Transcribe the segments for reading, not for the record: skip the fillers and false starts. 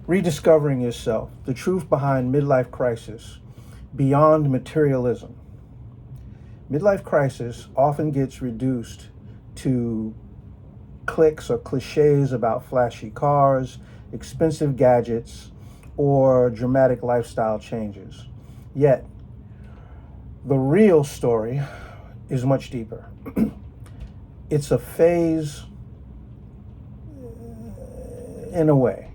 Rediscovering yourself, the truth behind midlife crisis, beyond materialism. Midlife crisis often gets reduced to clicks or clichés about flashy cars, expensive gadgets, or dramatic lifestyle changes. Yet, the real story is much deeper. It's a phase in a way.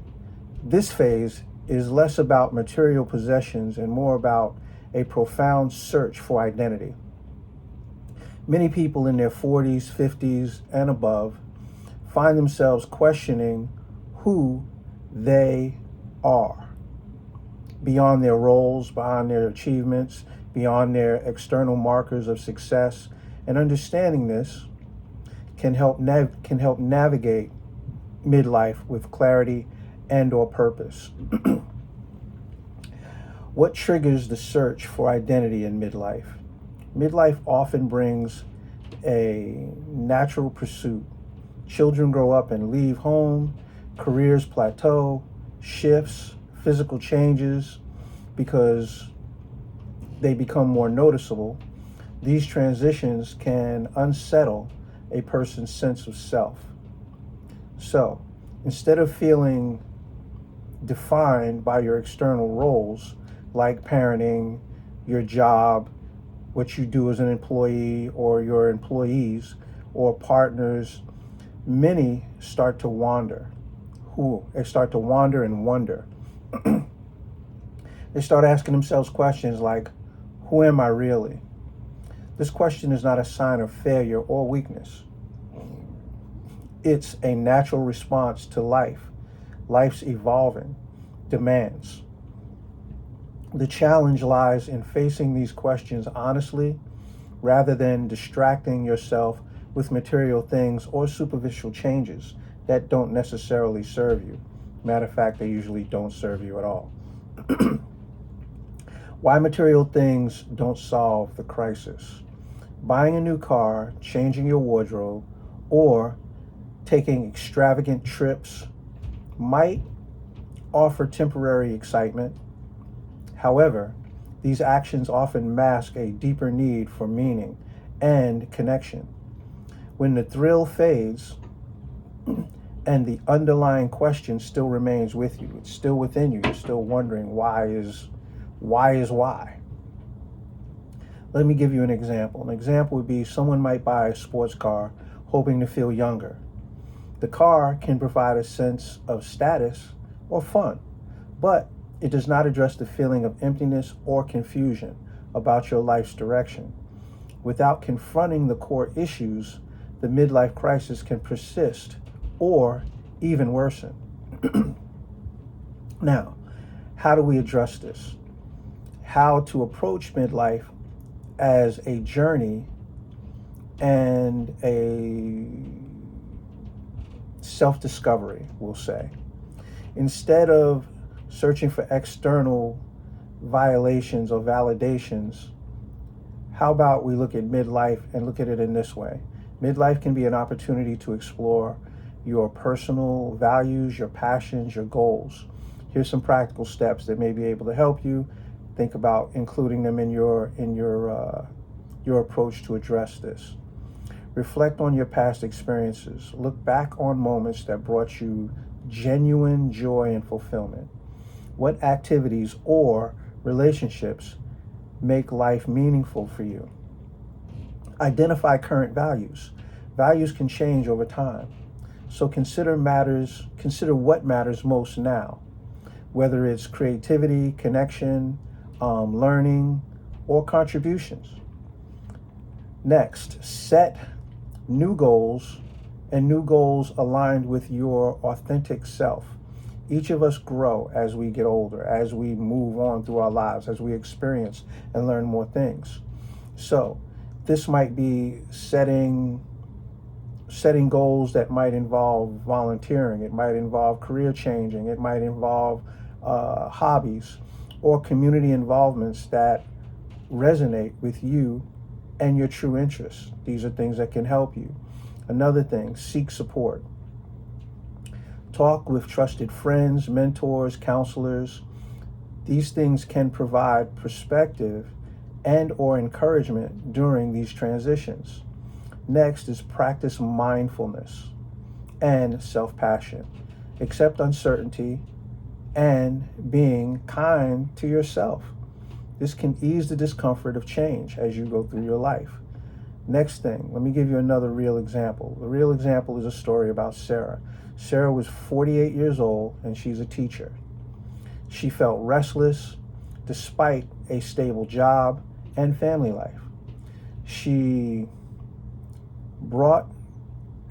This phase is less about material possessions and more about a profound search for identity. Many people in their 40s, 50s, and above find themselves questioning who they are beyond their roles, beyond their achievements, beyond their external markers of success. And understanding this can help navigate midlife with clarity and or purpose. What triggers the search for identity in midlife? Midlife often brings a natural pursuit. Children grow up and leave home, careers plateau, shifts, physical changes because they become more noticeable. These transitions can unsettle a person's sense of self. So, instead of feeling defined by your external roles, like parenting, your job, what you do as an employee, or your employees, or partners, many start to wander. They start to wander and wonder. They start asking themselves questions like, who am I really? This question is not a sign of failure or weakness. It's a natural response to life. Life's evolving demands. The challenge lies in facing these questions honestly, rather than distracting yourself with material things or superficial changes that don't necessarily serve you. Matter of fact, they usually don't serve you at all. Why material things don't solve the crisis. Buying a new car, changing your wardrobe, or taking extravagant trips might offer temporary excitement. However, these actions often mask a deeper need for meaning and connection. When the thrill fades and the underlying question still remains with you, it's still within you, you're still wondering why is why. Let me give you an example. An example would be someone might buy a sports car hoping to feel younger. The car can provide a sense of status or fun, but it does not address the feeling of emptiness or confusion about your life's direction. Without confronting the core issues, the midlife crisis can persist or even worsen. Now, how do we address this? How to approach midlife as a journey and a self-discovery, we'll say. Instead of searching for external violations or validations, how about we look at midlife and look at it in this way? Midlife can be an opportunity to explore your personal values, your passions, your goals. Here's some practical steps that may be able to help you. Think about including them in your approach to address this. Reflect on your past experiences. Look back on moments that brought you genuine joy and fulfillment. What activities or relationships make life meaningful for you? Identify current values. Values can change over time. So consider what matters most now, whether it's creativity, connection, learning, or contributions. Next, set new goals aligned with your authentic self. Each of us grow as we get older, as we move on through our lives, as we experience and learn more things. So this might be setting goals that might involve volunteering. It might involve career changing. It might involve hobbies or community involvements that resonate with you and your true interests. These are things that can help you. Another thing, seek support. Talk with trusted friends, mentors, counselors. These things can provide perspective and or encouragement during these transitions. Next is practice mindfulness and self-passion. Accept uncertainty and being kind to yourself. This can ease the discomfort of change as you go through your life. Next thing, let me give you another real example. The real example is a story about Sarah. Sarah was 48 years old and she's a teacher. She felt restless despite a stable job and family life. She brought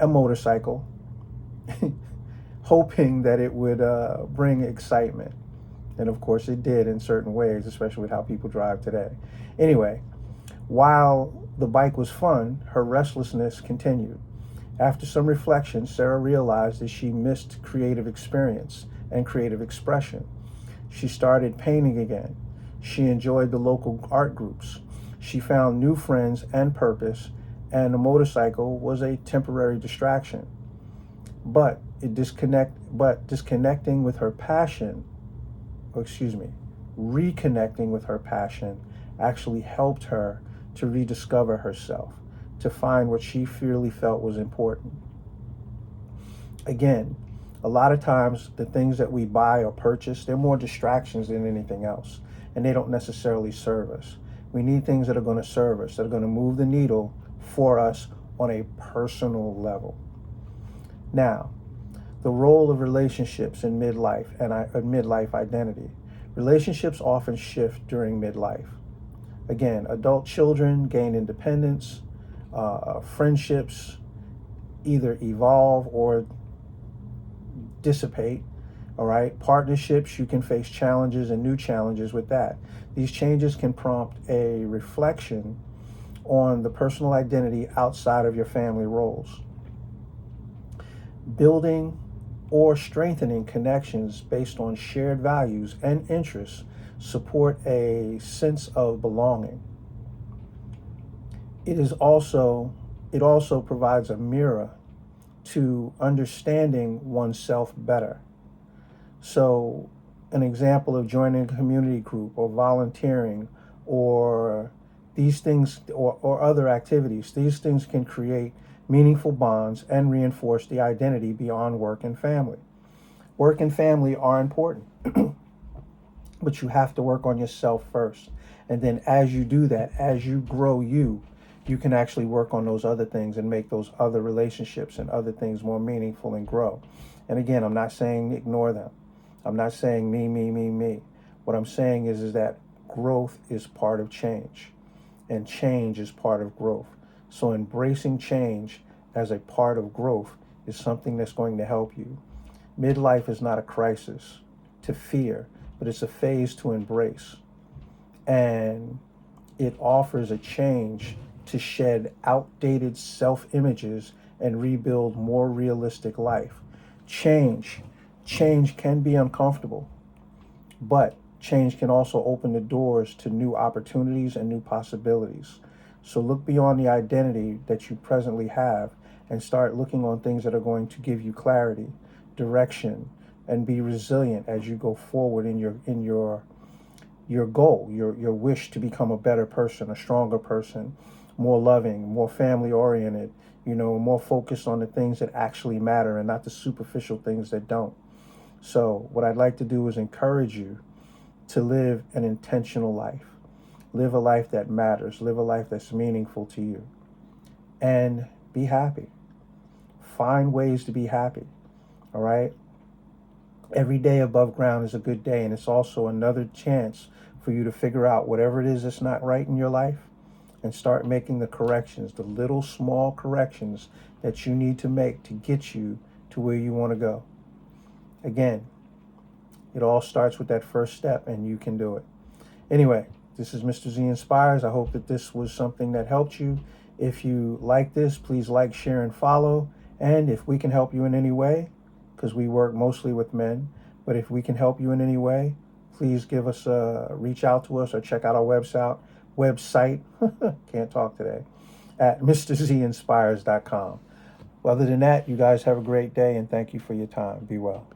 a motorcycle hoping that it would bring excitement. And of course it did in certain ways, especially with how people drive today. Anyway, while the bike was fun, her restlessness continued. After some reflection, Sarah realized that she missed creative experience and creative expression. She started painting again. She enjoyed the local art groups. She found new friends and purpose, and the motorcycle was a temporary distraction. But disconnecting with her passion, reconnecting with her passion actually helped her to rediscover herself, to find what she really felt was important. Again, a lot of times the things that we buy or purchase, they're more distractions than anything else, and they don't necessarily serve us. We need things that are going to serve us, that are going to move the needle for us on a personal level. Now, the role of relationships in midlife and midlife identity. Relationships often shift during midlife. Again, adult children gain independence. Friendships either evolve or dissipate. All right. Partnerships, you can face challenges and new challenges with that. These changes can prompt a reflection on the personal identity outside of your family roles. Building or strengthening connections based on shared values and interests support a sense of belonging. It also provides a mirror to understanding oneself better. So an example of joining a community group or volunteering or these things or other activities, these things can create meaningful bonds and reinforce the identity beyond work and family. Work and family are important, but you have to work on yourself first. And then as you do that, as you grow you can actually work on those other things and make those other relationships and other things more meaningful and grow. And again, I'm not saying ignore them. I'm not saying me. What I'm saying is that growth is part of change, and change is part of growth. So embracing change as a part of growth is something that's going to help you. Midlife is not a crisis to fear, but it's a phase to embrace. And it offers a change to shed outdated self-images and rebuild more realistic life. Change can be uncomfortable, but change can also open the doors to new opportunities and new possibilities. So look beyond the identity that you presently have and start looking on things that are going to give you clarity, direction, and be resilient as you go forward in your goal, your wish to become a better person, a stronger person, more loving, more family oriented, more focused on the things that actually matter and not the superficial things that don't. So what I'd like to do is encourage you to live an intentional life. Live a life that matters. Live a life that's meaningful to you. And be happy. Find ways to be happy. All right? Every day above ground is a good day, and it's also another chance for you to figure out whatever it is that's not right in your life and start making the corrections, the little small corrections that you need to make to get you to where you want to go. Again, it all starts with that first step, and you can do it. Anyway, this is Mr. Z Inspires. I hope that this was something that helped you. If you like this, please like, share, and follow. And if we can help you in any way, because we work mostly with men, but if we can help you in any way, please give us reach out to us or check out our website, can't talk today, at MrZinspires.com. Other than that, you guys have a great day, and thank you for your time. Be well.